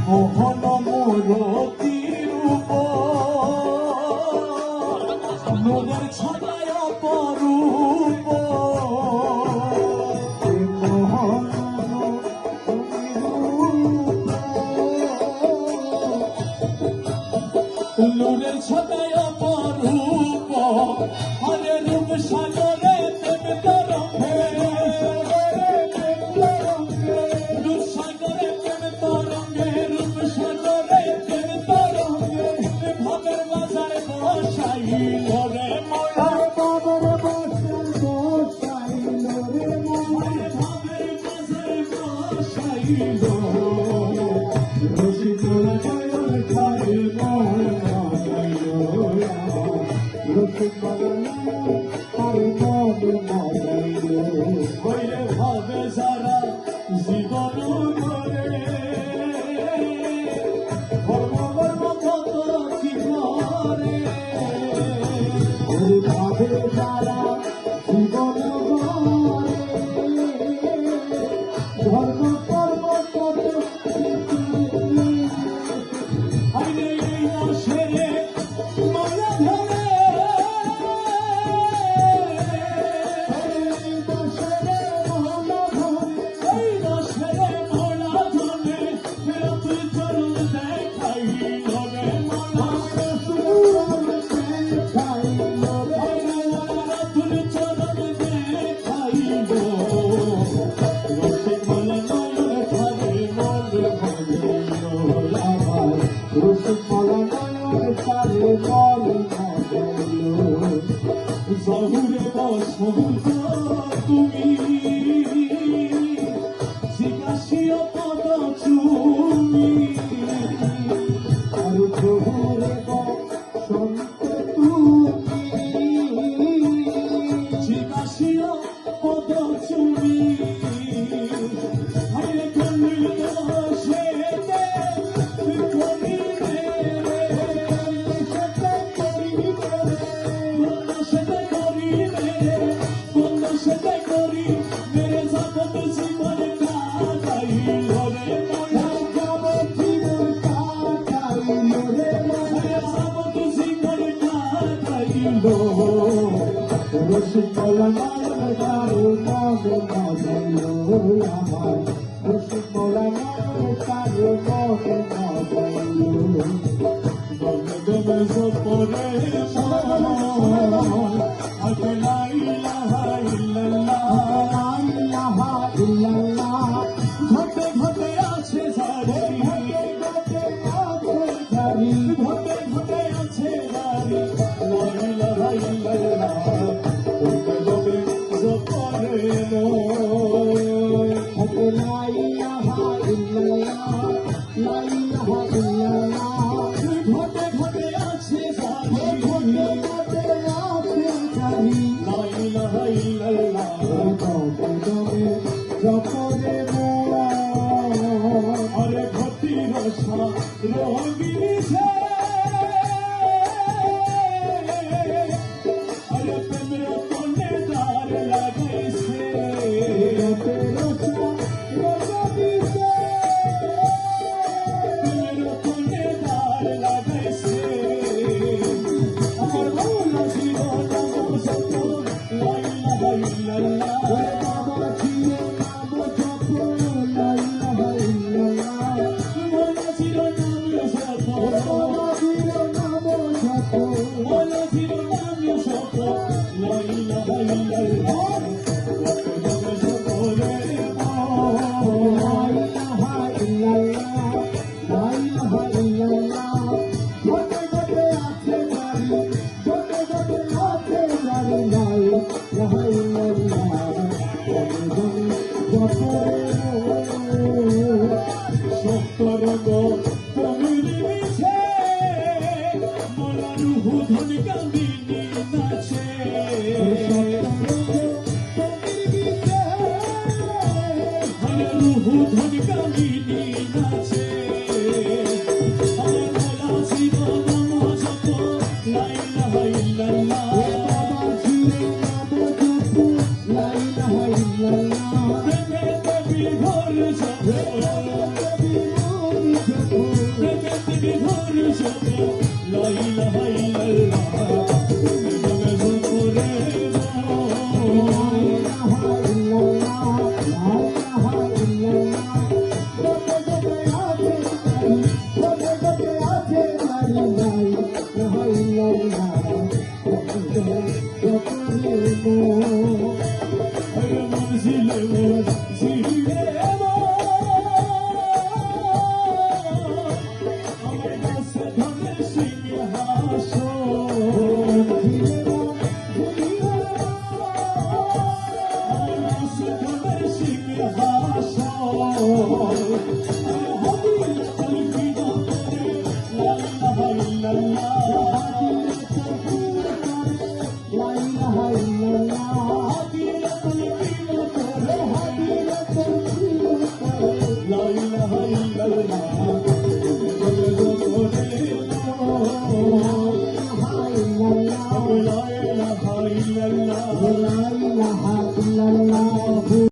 মোহন মূরতির নূরের ছটায় অপরূপ মোহন নূরের ছটায় অপরূপ হরে রূপ সাগরে প্রেম তরঙ্গে রূপ সাগরে প্রেম তরঙ্গে রূপ সাগরে প্রেম তরঙ্গে ভাবের বাজারে বসাইল রে মোরা ভাবের বাজারে বসাইল রসিক খারে হইলে ভাবে যারা জীবন করে ধর্ম কত কি করে ভাবে যারা জীবন ধর্ম কর্ম কত হইলে এই দশেরে মালা ধরে জহুরে বসন্ত তুমি জিজ্ঞাসীয় পদ চুমি আর জহুরে বসন্ত তুমি জিজ্ঞাসীয় পদ চুমি হরে কলিল দোষে রসিকলা কারো মনে মজাইল আমার রসিকলা কারো মনে মজাইল গমে গমে সপরে আগে লা ইলাহা ইল্লাল্লাহ লা ইলাহা ইল্লাল্লাহ ঘটে ঘটে আছে জারি ঘটে ঘটে আছে জারি লা ইলাহা ইল্লাল্লাহ ঘটে ঘটে আছে আরে ঘটি রসা রঙিছে আরে প্রেমের কোনে দ্বার লাগাইছে ছিড়ে আমার কাছে ধরে সিংহাসন